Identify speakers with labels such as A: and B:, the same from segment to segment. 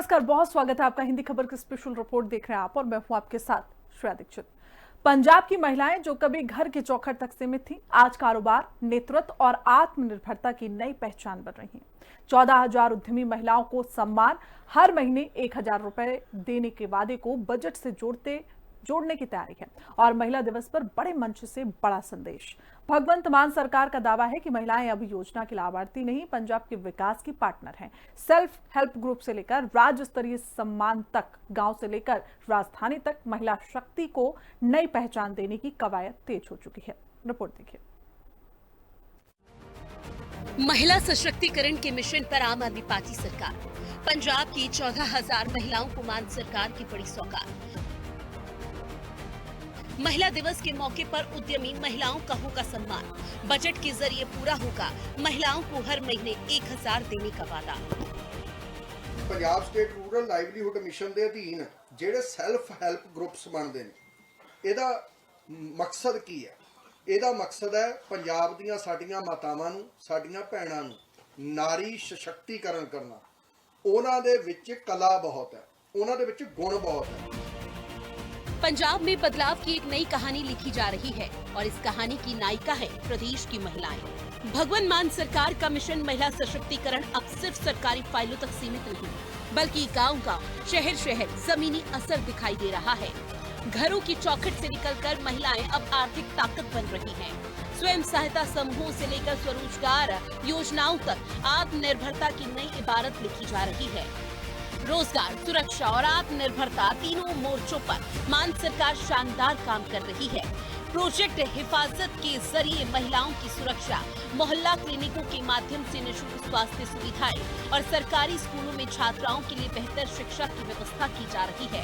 A: नमस्कार, बहुत स्वागत है आपका हिंदी खबर की स्पेशल रिपोर्ट देख रहे हैं आप और मैं हूं आपके साथ श्रेया दीक्षित। पंजाब की महिलाएं जो कभी घर के चौखट तक सीमित थीं, आज कारोबार, नेतृत्व और आत्मनिर्भरता की नई पहचान बन रही हैं। 14,000 उद्यमी महिलाओं को सम्मान, हर महीने 1,000 रुपए देने के वादे को बजट से जोड़ने की तैयारी है और महिला दिवस पर बड़े मंच से बड़ा संदेश। भगवंत मान सरकार का दावा है कि महिलाएं अब योजना की लाभार्थी नहीं, पंजाब के विकास की पार्टनर हैं। सेल्फ हेल्प ग्रुप से लेकर राज्य स्तरीय सम्मान तक, गांव से लेकर राजधानी तक महिला शक्ति को नई पहचान देने की कवायद तेज हो चुकी है। रिपोर्ट देखिए।
B: महिला सशक्तिकरण के मिशन पर आम आदमी पार्टी सरकार। पंजाब की 14,000 महिलाओं को मान सरकार की बड़ी सौगात। महिला दिवस के मौके पर उद्यमी महिलाओं का होगा सम्मान, बजट के जरिए पूरा होगा महिलाओं को हर महीने 1,000 देने का वादा।
C: Punjab state rural livelihood mission के अधीन ਜਿਹੜੇ ਸੈਲਫ ਹੈਲਪ ਗਰੁੱਪਸ ਬਣਦੇ ਨੇ, ਇਹਦਾ ਮਕਸਦ ਕੀ ਹੈ? ਇਹਦਾ ਮਕਸਦ ਹੈ ਪੰਜਾਬ ਦੀਆਂ ਸਾਡੀਆਂ ਮਾਤਾਵਾਂ ਨੂੰ, ਸਾਡੀਆਂ ਭੈਣਾਂ ਨੂੰ ਨਾਰੀ ਸਸ਼ਕਤੀਕਰਨ ਕਰਨਾ। ਉਹਨਾਂ ਦੇ ਵਿੱਚ ਕਲਾ ਬਹੁਤ ਹੈ, ਉਹਨਾਂ ਦੇ ਵਿੱਚ ਗੁਣ ਬਹੁਤ ਹੈ।
B: पंजाब में बदलाव की एक नई कहानी लिखी जा रही है और इस कहानी की नायिका है प्रदेश की महिलाएं। भगवंत मान सरकार का मिशन महिला सशक्तिकरण अब सिर्फ सरकारी फाइलों तक सीमित नहीं, बल्कि गांव-गांव, शहर-शहर जमीनी असर दिखाई दे रहा है। घरों की चौखट से निकलकर महिलाएं अब आर्थिक ताकत बन रही हैं। स्वयं सहायता समूहों से लेकर स्वरोजगार योजनाओं तक आत्मनिर्भरता की नई इबारत लिखी जा रही है। रोजगार, सुरक्षा और आत्मनिर्भरता तीनों मोर्चों पर मान सरकार शानदार काम कर रही है। प्रोजेक्ट हिफाजत के जरिए महिलाओं की सुरक्षा, मोहल्ला क्लिनिकों के माध्यम से निःशुल्क स्वास्थ्य सुविधाएं और सरकारी स्कूलों में छात्राओं के लिए बेहतर शिक्षा की व्यवस्था की जा रही है।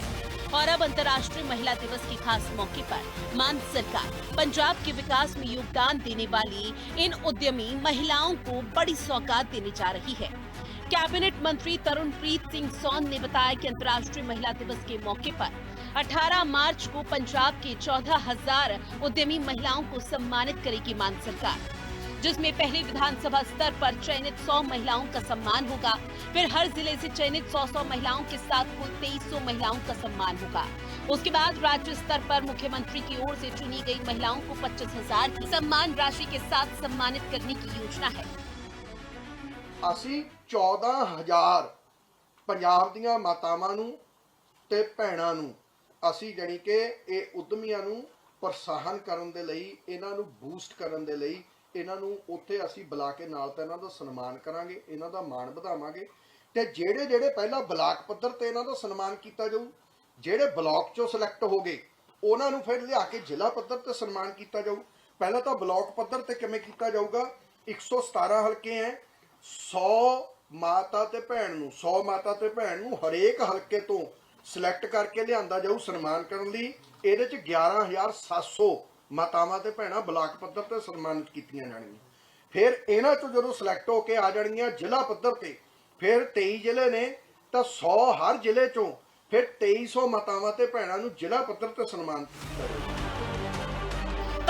B: और अब अंतर्राष्ट्रीय महिला दिवस के खास मौके पर मान सरकार पंजाब के विकास में योगदान देने वाली इन उद्यमी महिलाओं को बड़ी सौगात देने जा रही है। कैबिनेट मंत्री तरुणप्रीत सिंह सोन ने बताया कि अंतर्राष्ट्रीय महिला दिवस के मौके पर 18 मार्च को पंजाब के 14,000 उद्यमी महिलाओं को सम्मानित करेगी मान सरकार, जिसमें पहले विधानसभा स्तर पर चयनित 100 महिलाओं का सम्मान होगा। फिर हर जिले से चयनित 100 महिलाओं के साथ कुल 2300 महिलाओं का सम्मान होगा। उसके बाद राज्य स्तर पर मुख्यमंत्री की ओर से चुनी गई महिलाओं को 25,000 की सम्मान राशि के साथ सम्मानित करने की योजना है।
C: ਅਸੀਂ 14,000 ਪੰਜਾਬ ਦੀਆਂ ਮਾਤਾਵਾਂ ਨੂੰ ਤੇ ਭੈਣਾਂ ਨੂੰ ਅਸੀਂ ਜਾਨੀ ਕਿ ਇਹ ਉਦਮੀਆਂ ਨੂੰ ਪ੍ਰੋਤਸਾਹਨ ਕਰਨ ਦੇ ਲਈ, ਇਹਨਾਂ ਨੂੰ ਬੂਸਟ ਕਰਨ ਦੇ ਲਈ, ਇਹਨਾਂ ਨੂੰ ਉੱਥੇ ਅਸੀਂ ਬੁਲਾ ਕੇ ਨਾਲ ਤਾਂ ਇਹਨਾਂ ਦਾ ਸਨਮਾਨ ਕਰਾਂਗੇ, ਇਹਨਾਂ ਦਾ ਮਾਣ ਵਧਾਵਾਂਗੇ ਤੇ ਜਿਹੜੇ ਪਹਿਲਾਂ ਬਲਾਕ ਪੱਧਰ ਤੇ ਇਹਨਾਂ ਦਾ ਸਨਮਾਨ ਕੀਤਾ ਜਾਊ, ਜਿਹੜੇ ਬਲਾਕ ਚੋਂ ਸਿਲੈਕਟ ਹੋ ਗਏ ਉਹਨਾਂ ਨੂੰ ਫਿਰ ਲਿਆ ਕੇ ਜ਼ਿਲ੍ਹਾ ਪੱਧਰ ਤੇ ਸਨਮਾਨ ਕੀਤਾ ਜਾਊ। ਪਹਿਲਾਂ ਤਾਂ ਬਲਾਕ ਪੱਧਰ ਤੇ ਕਿਵੇਂ ਕੀਤਾ ਜਾਊਗਾ? 117 ਹਲਕੇ ਹੈ, 100 ਮਾਤਾ ਤੇ ਭੈਣ ਨੂੰ 100 ਮਾਤਾ ਤੇ ਭੈਣ ਨੂੰ ਹਰੇਕ ਹਲਕੇ ਤੋਂ ਸਿਲੈਕਟ ਕਰਕੇ ਲਿਆਂਦਾ ਜਾਊ ਸਨਮਾਨ ਕਰਨ ਲਈ। ਇਹਦੇ ਚ 11,700 ਮਾਤਾਵਾਂ ਤੇ ਭੈਣਾਂ ਬਲਾਕ ਪੱਧਰ ਤੇ ਸਨਮਾਨਿਤ ਕੀਤੀਆਂ ਜਾਣਗੀਆਂ। ਫਿਰ ਇਹਨਾਂ ਤੋਂ ਜਦੋਂ ਸਿਲੈਕਟ ਹੋ ਕੇ ਆ ਜਾਣਗੀਆਂ ਜ਼ਿਲ੍ਹਾ ਪੱਧਰ ਤੇ, ਫਿਰ 23 ਜ਼ਿਲ੍ਹੇ ਨੇ ਤਾਂ 100 ਹਰ ਜ਼ਿਲ੍ਹੇ ਚੋਂ ਫਿਰ 2300 ਮਾਤਾਵਾਂ ਤੇ ਭੈਣਾਂ ਨੂੰ ਜ਼ਿਲ੍ਹਾ ਪੱਧਰ ਤੇ ਸਨਮਾਨਿਤ ਕੀਤਾ ਜਾਊਗਾ।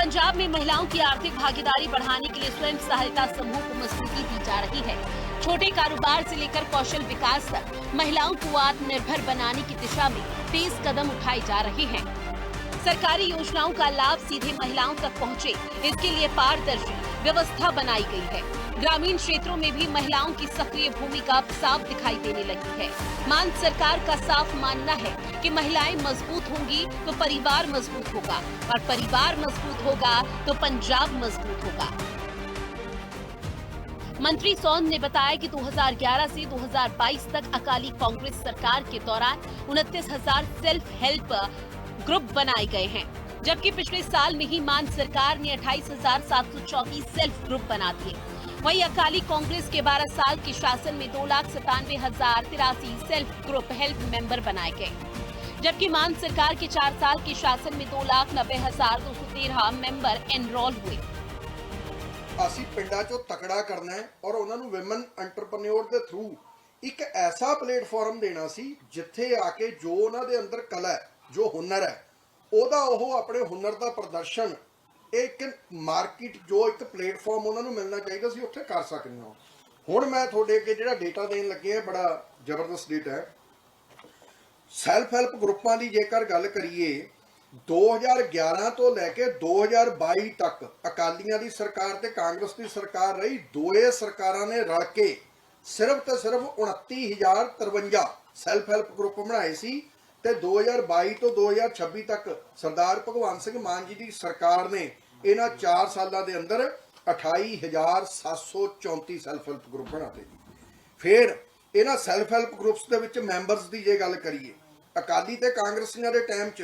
B: पंजाब में महिलाओं की आर्थिक भागीदारी बढ़ाने के लिए स्वयं सहायता समूह को मजबूती दी जा रही है। छोटे कारोबार से लेकर कौशल विकास तक महिलाओं को आत्मनिर्भर बनाने की दिशा में तेज कदम उठाए जा रहे हैं। सरकारी योजनाओं का लाभ सीधे महिलाओं तक पहुंचे, इसके लिए पारदर्शी व्यवस्था बनाई गई है। ग्रामीण क्षेत्रों में भी महिलाओं की सक्रिय भूमिका साफ दिखाई देने लगी है। मान सरकार का साफ मानना है कि महिलाएं मजबूत होंगी तो परिवार मजबूत होगा और परिवार मजबूत होगा तो पंजाब मजबूत होगा। मंत्री सोन ने बताया कि 2011 से 2022 तक अकाली कांग्रेस सरकार के दौरान 29,000 सेल्फ हेल्प ग्रुप बनाए गए हैं, जबकि पिछले साल में ही मान सरकार ने 28,734 सेल्फ ग्रुप बना दिए। वहीं अकाली कांग्रेस के 12 साल के शासन में 2,97,083 सेल्फ ग्रुप हेल्प मेंबर बनाए गए, जबकि मान सरकार के 4 साल के शासन में 2,90,213 मेंबर एनरोल हुए।
C: ਅਸੀਂ ਪਿੰਡਾਂ 'ਚੋਂ ਤਕੜਾ ਕਰਨਾ ਹੈ ਔਰ ਉਹਨਾਂ ਨੂੰ ਵਿਮਨ ਐਂਟਰਪ੍ਰੈਨਿਓਰ ਦੇ ਥਰੂ ਇੱਕ ਐਸਾ ਪਲੇਟਫਾਰਮ ਦੇਣਾ ਸੀ ਜਿੱਥੇ ਆ ਕੇ ਜੋ ਉਹਨਾਂ ਦੇ ਅੰਦਰ ਕਲਾ ਹੈ, ਜੋ ਹੁਨਰ ਹੈ, ਉਹਦਾ ਉਹ ਆਪਣੇ ਹੁਨਰ ਦਾ ਪ੍ਰਦਰਸ਼ਨ ਇੱਕ ਮਾਰਕੀਟ ਜੋ ਇੱਕ ਪਲੇਟਫਾਰਮ ਉਹਨਾਂ ਨੂੰ ਮਿਲਣਾ ਚਾਹੀਦਾ ਸੀ ਉੱਥੇ ਕਰ ਸਕਦੀਆਂ। ਹੁਣ ਮੈਂ ਤੁਹਾਡੇ ਅੱਗੇ ਜਿਹੜਾ ਡੇਟਾ ਦੇਣ ਲੱਗੇ ਹਾਂ ਬੜਾ ਜ਼ਬਰਦਸਤ ਡੇਟਾ ਹੈ। ਸੈਲਫ ਹੈਲਪ ਗਰੁੱਪਾਂ ਦੀ ਜੇਕਰ ਗੱਲ ਕਰੀਏ 2011 ਤੋਂ ਲੈ ਕੇ 2022 ਤੱਕ ਅਕਾਲੀਆਂ ਦੀ ਸਰਕਾਰ ਤੇ ਕਾਂਗਰਸ ਦੀ ਸਰਕਾਰ ਰਹੀ, ਦੋਏ ਸਰਕਾਰਾਂ ਨੇ ਰਲ ਕੇ ਸਿਰਫ ਤੇ ਸਿਰਫ 29,053 ਸੈਲਫ ਹੈਲਪ ਗਰੁੱਪ ਬਣਾਏ ਸੀ ਤੇ 2022 ਤੋਂ 2026 ਤੱਕ ਸਰਦਾਰ ਭਗਵੰਤ ਸਿੰਘ ਮਾਨ ਜੀ ਦੀ ਸਰਕਾਰ ਨੇ ਇਹਨਾਂ 4 ਸਾਲਾਂ ਦੇ ਅੰਦਰ 28,734 ਸੈਲਫ ਹੈਲਪ ਗਰੁੱਪ ਬਣਾਤੇ ਜੀ। ਫਿਰ ਇਹਨਾਂ ਸੈਲਫ ਹੈਲਪ ਗਰੁੱਪਸ ਦੇ ਵਿੱਚ ਮੈਂਬਰਸ ਦੀ ਜੇ ਗੱਲ ਕਰੀਏ, ਅਕਾਲੀ ਤੇ ਕਾਂਗਰਸੀਆਂ ਦੇ ਟਾਈਮ 'ਚ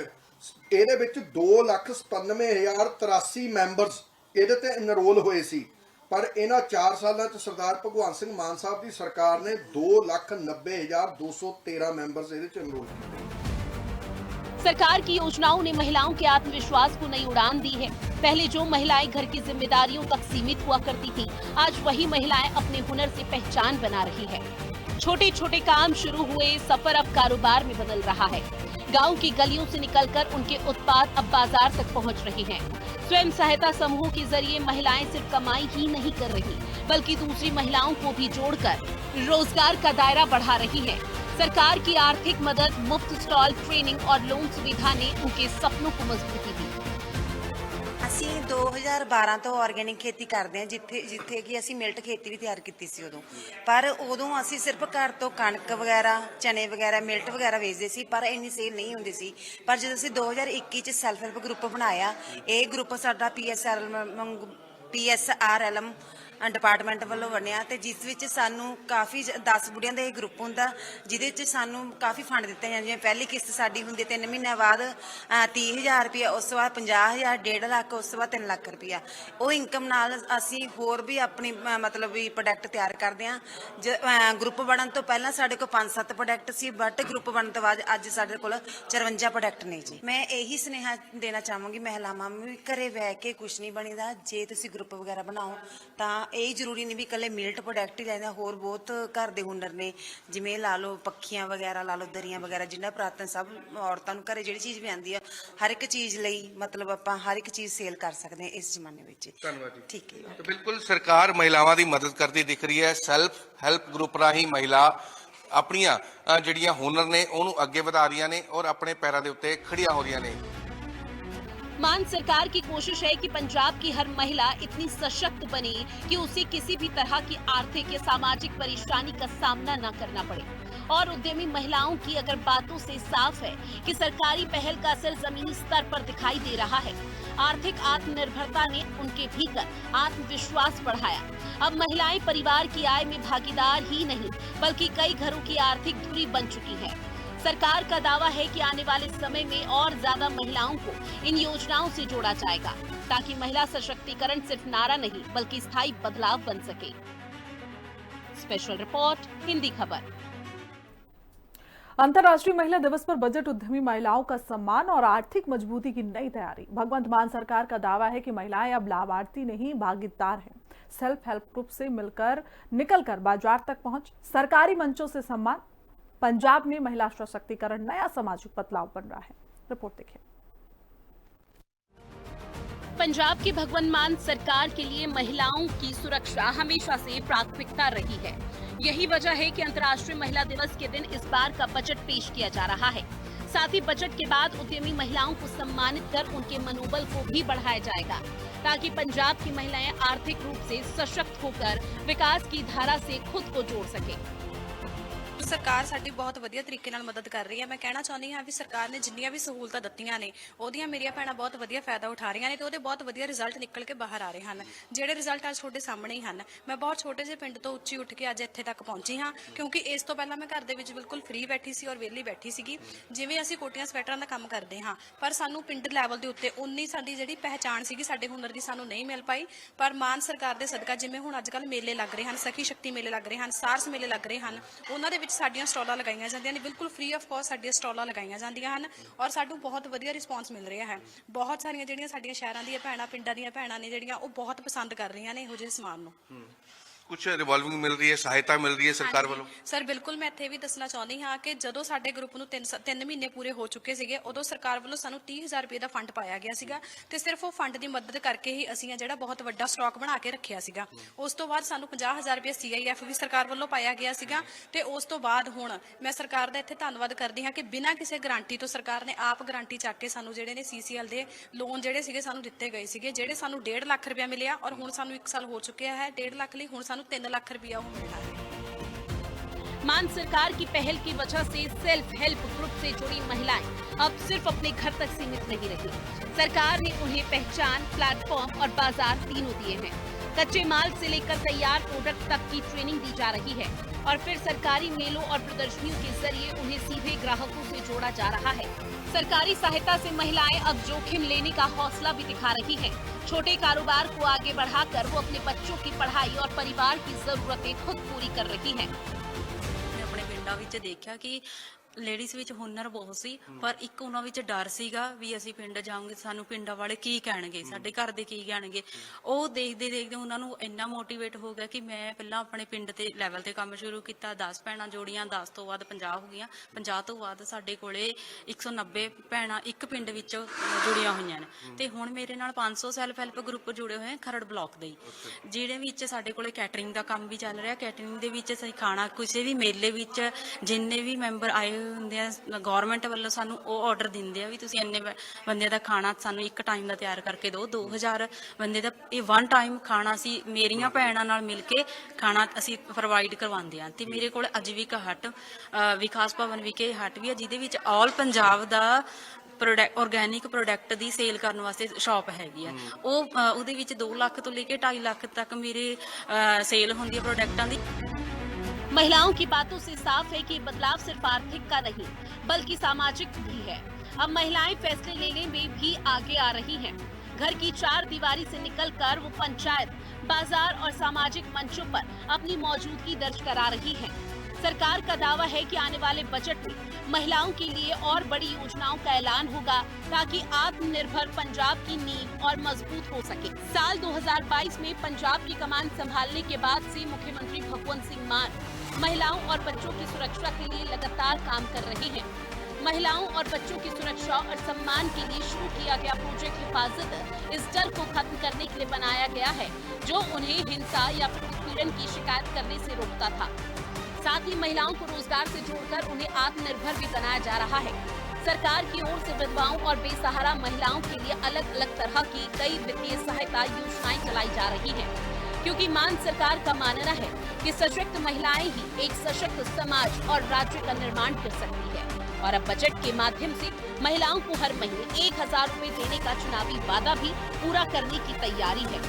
C: ਇਹਦੇ ਵਿੱਚ 2,97,083 ਮੈਂਬਰਸ ਇਹਦੇ ਤੇ ਇਨਰੋਲ ਹੋਏ ਸੀ, ਪਰ ਇਹਨਾਂ 4 ਸਾਲਾਂ 'ਚ ਸਰਦਾਰ ਭਗਵੰਤ ਸਿੰਘ ਮਾਨ ਸਾਹਿਬ ਦੀ ਸਰਕਾਰ ਨੇ 2,90,213 ਮੈਂਬਰਸ ਇਹਦੇ 'ਚ ਇਨਰੋਲ ਕੀਤੇ।
B: सरकार की योजनाओं ने महिलाओं के आत्मविश्वास को नई उड़ान दी है। पहले जो महिलाएं घर की जिम्मेदारियों तक सीमित हुआ करती थी, आज वही महिलाएं अपने हुनर से पहचान बना रही है। छोटे छोटे काम शुरू हुए सफर अब कारोबार में बदल रहा है। गांव की गलियों से निकलकर उनके उत्पाद अब बाजार तक पहुंच रहे हैं। स्वयं सहायता समूह के जरिए महिलाएं सिर्फ कमाई ही नहीं कर रही, बल्कि दूसरी महिलाओं को भी जोड़कर रोजगार का दायरा बढ़ा रही है। सरकार की आर्थिक मदद, मुफ्त स्टॉल, ट्रेनिंग और लोन सुविधा ने उनके सपनों को मजबूती दी।
D: ਅਸੀਂ 2012 ਤੋਂ ਆਰਗੈਨਿਕ ਖੇਤੀ ਕਰਦੇ ਹਾਂ, ਜਿੱਥੇ ਕਿ ਅਸੀਂ ਮਿਲਟ ਖੇਤੀ ਵੀ ਤਿਆਰ ਕੀਤੀ ਸੀ ਉਦੋਂ। ਪਰ ਉਦੋਂ ਅਸੀਂ ਸਿਰਫ ਘਰ ਤੋਂ ਕਣਕ ਵਗੈਰਾ, ਚਨੇ ਵਗੈਰਾ, ਮਿਲਟ ਵਗੈਰਾ ਵੇਚਦੇ ਸੀ, ਪਰ ਇੰਨੀ ਸੇਲ ਨਹੀਂ ਹੁੰਦੀ ਸੀ। ਪਰ ਜਦੋਂ ਅਸੀਂ 2021 ਚ ਸੈਲਫ ਹੈਲਪ ਗਰੁੱਪ ਬਣਾਇਆ, ਇਹ ਗਰੁੱਪ ਸਾਡਾ PSRLM ਡਿਪਾਰਟਮੈਂਟ ਵੱਲੋਂ ਬਣਿਆ ਤੇ ਜਿਸ ਵਿੱਚ ਸਾਨੂੰ ਕਾਫੀ 10 ਬੁੜੀਆਂ ਦਾ ਇਹ ਗਰੁੱਪ ਹੁੰਦਾ, ਜਿਹਦੇ ਵਿੱਚ ਸਾਨੂੰ ਕਾਫੀ ਫੰਡ ਦਿੱਤੇ ਜਾਂਦੇ। ਜਿਵੇਂ ਪਹਿਲੀ ਕਿਸ਼ਤ ਸਾਡੀ ਹੁੰਦੀ 3 ਮਹੀਨਿਆਂ ਬਾਅਦ 30,000 ਰੁਪਇਆ, ਉਸ ਤੋਂ ਬਾਅਦ 50,000, 1.5 ਲੱਖ, ਉਸ ਤੋਂ ਬਾਅਦ 3 ਲੱਖ ਰੁਪਇਆ। ਉਹ ਇਨਕਮ ਨਾਲ ਅਸੀਂ ਹੋਰ ਵੀ ਆਪਣੀ ਮਤਲਬ ਵੀ ਪ੍ਰੋਡਕਟ ਤਿਆਰ ਕਰਦੇ ਹਾਂ। ਗਰੁੱਪ ਬਣਨ ਤੋਂ ਪਹਿਲਾਂ ਸਾਡੇ ਕੋਲ 5-7 ਪ੍ਰੋਡਕਟ ਸੀ, ਬਟ ਗਰੁੱਪ ਬਣਨ ਤੋਂ ਬਾਅਦ ਅੱਜ ਸਾਡੇ ਕੋਲ 54 ਪ੍ਰੋਡਕਟ ਨੇ ਜੀ। ਮੈਂ ਇਹੀ ਸੁਨੇਹਾ ਦੇਣਾ ਚਾਹਾਂਗੀ ਮਹਿਲਾਵਾਂ ਨੂੰ ਵੀ ਘਰੇ ਬਹਿ ਕੇ ਕੁਛ ਨਹੀਂ ਬਣੀਦਾ। ਜੇ ਤੁਸੀਂ ਗਰੁੱਪ ਵਗੈਰਾ ਬਣਾਓ ਤਾਂ ਇਹ ਜ਼ਰੂਰੀ ਨਹੀਂ ਵੀ ਇਕੱਲੇ ਮਿਲਟ ਪ੍ਰੋਡਕਟ ਹੀ ਲੈਣਾ, ਹੋਰ ਬਹੁਤ ਘਰ ਦੇ ਹੁਨਰ ਨੇ, ਜਿਵੇਂ ਲਾ ਲਓ ਪੱਖੀਆਂ ਵਗੈਰਾ, ਲਾ ਲਓ ਦਰੀਆਂ ਵਗੈਰਾ, ਜਿੰਨਾ ਪੁਰਾਤਨ ਸਭ ਔਰਤਾਂ ਨੂੰ ਘਰੇ ਜਿਹੜੀ ਚੀਜ਼ ਵੀ ਆਉਂਦੀ ਆ, ਹਰ ਇੱਕ ਚੀਜ਼ ਲਈ ਮਤਲਬ ਆਪਾਂ ਹਰ ਇੱਕ ਚੀਜ਼ ਸੇਲ ਕਰ ਸਕਦੇ ਹਾਂ ਇਸ ਜ਼ਮਾਨੇ ਵਿੱਚ।
E: ਧੰਨਵਾਦ ਜੀ।
D: ਠੀਕ ਹੈ।
E: ਤਾਂ ਬਿਲਕੁਲ ਸਰਕਾਰ ਮਹਿਲਾਵਾਂ ਦੀ ਮਦਦ ਕਰਦੀ ਦਿਖ ਰਹੀ ਹੈ। ਸੈਲਫ ਹੈਲਪ ਗਰੁੱਪ ਰਾਹੀਂ ਮਹਿਲਾ ਆਪਣੀਆਂ ਜਿਹੜੀਆਂ ਹੁਨਰ ਨੇ ਉਹਨੂੰ ਅੱਗੇ ਵਧਾ ਰਹੀਆਂ ਨੇ ਔਰ ਆਪਣੇ ਪੈਰਾਂ ਦੇ ਉੱਤੇ ਖੜੀਆਂ ਹੋ ਰਹੀਆਂ ਨੇ।
B: मान सरकार की कोशिश है कि पंजाब की हर महिला इतनी सशक्त बने कि उसे किसी भी तरह की आर्थिक या सामाजिक परेशानी का सामना न करना पड़े। और उद्यमी महिलाओं की अगर बातों से साफ है कि सरकारी पहल का असर जमीनी स्तर पर दिखाई दे रहा है। आर्थिक आत्मनिर्भरता ने उनके भीतर आत्मविश्वास बढ़ाया। अब महिलाएं परिवार की आय में भागीदार ही नहीं, बल्कि कई घरों की आर्थिक धुरी बन चुकी है। सरकार का दावा है कि आने वाले समय में और ज्यादा महिलाओं को इन योजनाओं से जोड़ा जाएगा, ताकि महिला सशक्तिकरण सिर्फ नारा नहीं बल्कि स्थायी बदलाव बन सके। स्पेशल रिपोर्ट, हिंदी खबर।
A: अंतर्राष्ट्रीय महिला दिवस पर बजट उद्यमी महिलाओं का सम्मान और आर्थिक मजबूती की नई तैयारी। भगवंत मान सरकार का दावा है कि महिलाएं अब लाभार्थी नहीं भागीदार हैं। सेल्फ हेल्प ग्रुप से निकलकर बाजार तक पहुंच, सरकारी मंचों से सम्मान। पंजाब में महिला सशक्तिकरण नया सामाजिक बदलाव बन रहा है। रिपोर्ट देखिए।
B: पंजाब की भगवंत मान सरकार के लिए महिलाओं की सुरक्षा हमेशा से प्राथमिकता रही है। यही वजह है कि अंतर्राष्ट्रीय महिला दिवस के दिन इस बार का बजट पेश किया जा रहा है। साथ ही बजट के बाद उद्यमी महिलाओं को सम्मानित कर उनके मनोबल को भी बढ़ाया जाएगा, ताकि पंजाब की महिलाएं आर्थिक रूप से सशक्त होकर विकास की धारा से खुद को जोड़ सके।
F: ਸਰਕਾਰ ਸਾਡੀ ਬਹੁਤ ਵਧੀਆ ਤਰੀਕੇ ਨਾਲ ਮਦਦ ਕਰ ਰਹੀ ਹੈ। ਮੈਂ ਕਹਿਣਾ ਚਾਹੁੰਦੀ ਹਾਂ ਵੀ ਸਰਕਾਰ ਨੇ ਜਿੰਨੀਆਂ ਵੀ ਸਹੂਲਤਾਂ ਦਿੱਤੀਆਂ ਨੇ ਉਹਦੀਆਂ ਮੇਰੀਆਂ ਭੈਣਾਂ ਬਹੁਤ ਵਧੀਆ ਫਾਇਦਾ ਉਠਾ ਰਹੀਆਂ ਨੇ ਤੇ ਉਹਦੇ ਬਹੁਤ ਵਧੀਆ ਰਿਜ਼ਲਟ ਨਿਕਲ ਕੇ ਬਾਹਰ ਆ ਰਹੇ ਹਨ, ਜਿਹੜੇ ਰਿਜ਼ਲਟ ਅੱਜ ਤੁਹਾਡੇ ਸਾਹਮਣੇ ਹੀ ਹਨ। ਮੈਂ ਬਹੁਤ ਛੋਟੇ ਜਿਹੇ ਪਿੰਡ ਤੋਂ ਉੱਚੀ ਉੱਠ ਕੇ ਅੱਜ ਇੱਥੇ ਤੱਕ ਪਹੁੰਚੀ ਹਾਂ, ਕਿਉਂਕਿ ਇਸ ਤੋਂ ਪਹਿਲਾਂ ਮੈਂ ਘਰ ਦੇ ਵਿੱਚ ਬਿਲਕੁਲ ਫ੍ਰੀ ਬੈਠੀ ਸੀ ਔਰ ਵਿਹਲੀ ਬੈਠੀ ਸੀਗੀ। ਜਿਵੇਂ ਅਸੀਂ ਕੋਟੀਆਂ ਸਵੈਟਰਾਂ ਦਾ ਕੰਮ ਕਰਦੇ ਹਾਂ, ਪਰ ਸਾਨੂੰ ਪਿੰਡ ਲੈਵਲ ਦੇ ਉੱਤੇ ਉਨੀ ਸਾਡੀ ਜਿਹੜੀ ਪਹਿਚਾਣ ਸੀਗੀ ਸਾਡੇ ਹੁਨਰ ਦੀ ਸਾਨੂੰ ਨਹੀਂ ਮਿਲ ਪਾਈ। ਪਰ ਮਾਨ ਸਰਕਾਰ ਦੇ ਸਦਕਾ ਜਿਵੇਂ ਹੁਣ ਅੱਜ ਕੱਲ੍ਹ ਮੇਲੇ ਲੱਗ ਰਹੇ ਹਨ, ਸਖੀ ਸ਼ਕਤੀ ਮੇਲੇ ਲੱਗ ਰਹੇ ਹਨ, ਸਾਰਸ ਮੇਲੇ ਲੱਗ ਰਹੇ ਹਨ, ਉਹਨਾਂ ਦੇ ਵਿੱਚ ਸਾਡੀਆਂ ਸਟਾਲਾਂ ਲਗਾਈਆਂ ਜਾਂਦੀਆਂ ਨੇ, ਬਿਲਕੁਲ ਫ੍ਰੀ ਆਫ ਕਾਸਟ ਸਾਡੀਆਂ ਸਟਾਲਾਂ ਲਗਾਈਆਂ ਜਾਂਦੀਆਂ ਹਨ ਔਰ ਸਾਨੂੰ ਬਹੁਤ ਵਧੀਆ ਰਿਸਪੌਂਸ ਮਿਲ ਰਿਹਾ ਹੈ। ਬਹੁਤ ਸਾਰੀਆਂ ਜਿਹੜੀਆਂ ਸਾਡੀਆਂ ਸ਼ਹਿਰਾਂ ਦੀਆਂ ਭੈਣਾਂ, ਪਿੰਡਾਂ ਦੀਆਂ ਭੈਣਾਂ ਨੇ ਜਿਹੜੀਆਂ ਉਹ ਬਹੁਤ ਪਸੰਦ ਕਰ ਰਹੀਆਂ ਨੇ ਇਹੋ ਜਿਹੇ ਸਮਾਨ ਨੂੰ।
E: ਕੁਝ ਰਿਵੋਲਵਿੰਗ ਮਿਲ ਰਹੀ ਹੈ, ਸਹਾਇਤਾ ਮਿਲ ਰਹੀ ਹੈ ਸਰਕਾਰ ਵੱਲੋਂ?
F: ਸਰ ਬਿਲਕੁਲ, ਮੈਂ ਇੱਥੇ ਵੀ ਦੱਸਣਾ ਚਾਹੁੰਦੀ ਹਾਂ ਕਿ ਜਦੋਂ ਸਾਡੇ ਗਰੁੱਪ ਨੂੰ 3 ਮਹੀਨੇ ਪੂਰੇ ਹੋ ਚੁੱਕੇ ਸੀਗੇ, ਉਦੋਂ ਸਰਕਾਰ ਵੱਲੋਂ ਸਾਨੂੰ 30,000 ਰੁਪਏ ਦਾ ਫੰਡ ਪਾਇਆ ਗਿਆ ਸੀਗਾ ਤੇ ਸਿਰਫ ਉਹ ਫੰਡ ਦੀ ਮਦਦ ਕਰਕੇ ਹੀ ਅਸੀਂ ਜਿਹੜਾ ਬਹੁਤ ਵੱਡਾ ਸਟਾਕ ਬਣਾ ਕੇ ਰੱਖਿਆ ਸੀਗਾ। ਉਸ ਤੋਂ ਬਾਅਦ ਸਾਨੂੰ 50,000 ਰੁਪਏ CIF ਵੀ ਸਰਕਾਰ ਵੱਲੋਂ ਪਾਇਆ ਗਿਆ ਸੀਗਾ ਤੇ ਉਸ ਤੋਂ ਬਾਅਦ ਹੁਣ ਮੈਂ ਸਰਕਾਰ ਦਾ ਇੱਥੇ ਧੰਨਵਾਦ ਕਰਦੀ ਹਾਂ ਕਿ ਬਿਨਾਂ ਕਿਸੇ ਗਾਰੰਟੀ ਤੋਂ ਸਰਕਾਰ ਨੇ ਆਪ ਗਾਰੰਟੀ ਚੱਕ ਕੇ ਸਾਨੂੰ ਜਿਹੜੇ ਨੇ CCL ਦੇ ਲੋਨ ਜਿਹੜੇ ਸੀਗੇ ਸਾਨੂੰ ਦਿੱਤੇ ਗਏ ਸੀਗੇ, ਜਿਹੜੇ ਸਾਨੂੰ 1.5 ਲੱਖ ਰੁਪਇਆ ਮਿਲਿਆ ਔਰ ਹੁਣ ਸਾਨੂੰ 1 ਸਾਲ ਹੋ ਚੁੱਕਿਆ ਹੈ 1.5 ਲੱਖ ਲਈ, ਹੁਣ ਸਾਨੂੰ 3 ਲੱਖ ਰੁਪਇਆ ਉਹ ਮਿਲਣਾ है।
B: मान सरकार की पहल की वजह से सेल्फ हेल्प ग्रुप से जुड़ी महिलाएं अब सिर्फ अपने घर तक सीमित नहीं रही। सरकार ने उन्हें पहचान, प्लेटफॉर्म और बाजार तीनों दिए हैं। कच्चे माल से लेकर तैयार प्रोडक्ट तक की ट्रेनिंग दी जा रही है और फिर सरकारी मेलों और प्रदर्शनियों के जरिए उन्हें सीधे ग्राहकों से जोड़ा जा रहा है। सरकारी सहायता से महिलाएं अब जोखिम लेने का हौसला भी दिखा रही हैं। छोटे कारोबार को आगे बढ़ाकर वो अपने बच्चों की पढ़ाई और परिवार की जरूरतें खुद पूरी कर रही हैं।
G: ਆਪਣੇ ਪਿੰਡਾਂ ਵਿੱਚ ਦੇਖਿਆ ਕਿ ਲੇਡੀਜ਼ ਵਿੱਚ ਹੁਨਰ ਬਹੁਤ ਸੀ, ਪਰ ਇੱਕ ਉਹਨਾਂ ਵਿੱਚ ਡਰ ਸੀਗਾ ਵੀ ਅਸੀਂ ਪਿੰਡ ਜਾਵਾਂਗੇ ਸਾਨੂੰ ਪਿੰਡਾਂ ਵਾਲੇ ਕੀ ਕਹਿਣਗੇ, ਸਾਡੇ ਘਰ ਦੇ ਕੀ ਕਹਿਣਗੇ। ਉਹ ਦੇਖਦੇ ਦੇਖਦੇ ਉਹਨਾਂ ਨੂੰ ਇੰਨਾ ਮੋਟੀਵੇਟ ਹੋ ਗਿਆ ਕਿ ਮੈਂ ਪਹਿਲਾਂ ਆਪਣੇ ਪਿੰਡ ਤੇ ਲੈਵਲ ਤੇ ਕੰਮ ਸ਼ੁਰੂ ਕੀਤਾ। 10 ਭੈਣਾਂ ਜੋੜੀਆਂ, 10 ਤੋਂ ਬਾਅਦ 50 ਹੋ ਗਈਆਂ, 50 ਤੋਂ ਬਾਅਦ ਸਾਡੇ ਕੋਲੇ 190 ਭੈਣਾਂ ਇੱਕ ਪਿੰਡ ਵਿੱਚ ਜੁੜੀਆਂ ਹੋਈਆਂ ਨੇ ਤੇ ਹੁਣ ਮੇਰੇ ਨਾਲ 500 ਸੈਲਫ ਹੈਲਪ ਗਰੁੱਪ ਜੁੜੇ ਹੋਏ ਖਰੜ ਬਲਾਕ ਦੇ, ਜਿਹੜੇ ਵਿੱਚ ਸਾਡੇ ਕੋਲੇ ਕੈਟਰਿੰਗ ਦਾ ਕੰਮ ਵੀ ਚੱਲ ਰਿਹਾ। ਕੈਟਰਿੰਗ ਦੇ ਵਿੱਚ ਅਸੀਂ ਖਾਣਾ ਕਿਸੇ ਵੀ ਮੇਲੇ ਵਿੱਚ ਜਿੰਨੇ ਵੀ ਮੈਂਬਰ ਆਏ ਹੁੰਦੇ ਆ, ਗਵਰਨਮੈਂਟ ਵੱਲੋਂ ਸਾਨੂੰ ਉਹ ਆਰਡਰ ਦਿੰਦੇ ਆ ਵੀ ਤੁਸੀਂ ਇੰਨੇ ਬੰਦੇ ਦਾ ਖਾਣਾ ਸਾਨੂੰ ਇੱਕ ਟਾਈਮ ਦਾ ਤਿਆਰ ਕਰਕੇ ਦਿਓ। 2000 ਬੰਦੇ ਦਾ ਇਹ 1 ਟਾਈਮ ਖਾਣਾ ਅਸੀਂ ਮੇਰੀਆਂ ਭੈਣਾਂ ਨਾਲ ਮਿਲ ਕੇ ਖਾਣਾ ਅਸੀਂ ਪ੍ਰੋਵਾਈਡ ਕਰਵਾਉਂਦੇ ਆ। ਤੇ ਮੇਰੇ ਕੋਲ ਅਜੀਵਿਕਾ ਹੱਟ ਵਿਕਾਸ ਭਵਨ ਵਿਖੇ ਹੱਟ ਵੀ ਆ, ਜਿਹਦੇ ਵਿੱਚ ਆਲ ਪੰਜਾਬ ਦਾ ਆਰਗੈਨਿਕ ਪ੍ਰੋਡਕਟ ਦੀ ਸੇਲ ਕਰਨ ਵਾਸਤੇ ਸ਼ਾਪ ਹੈਗੀ ਆ। ਉਹਦੇ ਵਿੱਚ 2 ਲੱਖ ਤੋਂ ਲੈ ਕੇ 2.5 ਲੱਖ ਤੱਕ ਮੇਰੇ ਸੇਲ ਹੁੰਦੀ ਹੈ ਪ੍ਰੋਡਕਟਾਂ ਦੀ।
B: महिलाओं की बातों से साफ है कि ये बदलाव सिर्फ आर्थिक का नहीं बल्कि सामाजिक भी है। अब महिलाएं फैसले लेने में भी आगे आ रही हैं। घर की 4 दीवारी से निकलकर वो पंचायत, बाजार और सामाजिक मंचों पर अपनी मौजूदगी दर्ज करा रही हैं। सरकार का दावा है कि आने वाले बजट में महिलाओं के लिए और बड़ी योजनाओं का ऐलान होगा ताकि आत्मनिर्भर पंजाब की नींव और मजबूत हो सके। साल 2022 में पंजाब की कमान संभालने के बाद से मुख्यमंत्री भगवंत सिंह मान महिलाओं और बच्चों की सुरक्षा के लिए लगातार काम कर रहे हैं। महिलाओं और बच्चों की सुरक्षा और सम्मान के लिए शुरू किया गया प्रोजेक्ट हिफाजत इस डर को खत्म करने के लिए बनाया गया है जो उन्हें हिंसा या उत्पीड़न की शिकायत करने से रोकता था। साथ ही महिलाओं को रोजगार से जोड़कर उन्हें आत्मनिर्भर भी बनाया जा रहा है। सरकार की ओर से विधवाओं और बेसहारा महिलाओं के लिए अलग अलग तरह की कई वित्तीय सहायता योजनाएं चलाई जा रही हैं, क्योंकि मान सरकार का मानना है कि सशक्त महिलाएं ही एक सशक्त समाज और राज्य का निर्माण कर सकती है। और अब बजट के माध्यम से महिलाओं को हर महीने 1,000 रुपए देने का चुनावी वादा भी पूरा करने की तैयारी है।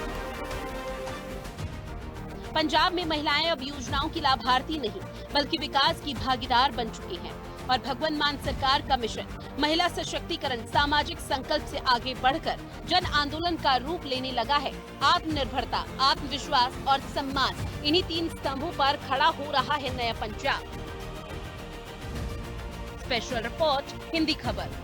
B: पंजाब में महिलाएं अब योजनाओं की लाभार्थी नहीं बल्कि विकास की भागीदार बन चुकी हैं और भगवंत मान सरकार का मिशन महिला सशक्तिकरण सामाजिक संकल्प से आगे बढ़कर जन आंदोलन का रूप लेने लगा है। आत्मनिर्भरता, आत्मविश्वास और सम्मान, इन्हीं 3 स्तंभों पर खड़ा हो रहा है नया पंजाब। स्पेशल रिपोर्ट, हिंदी खबर।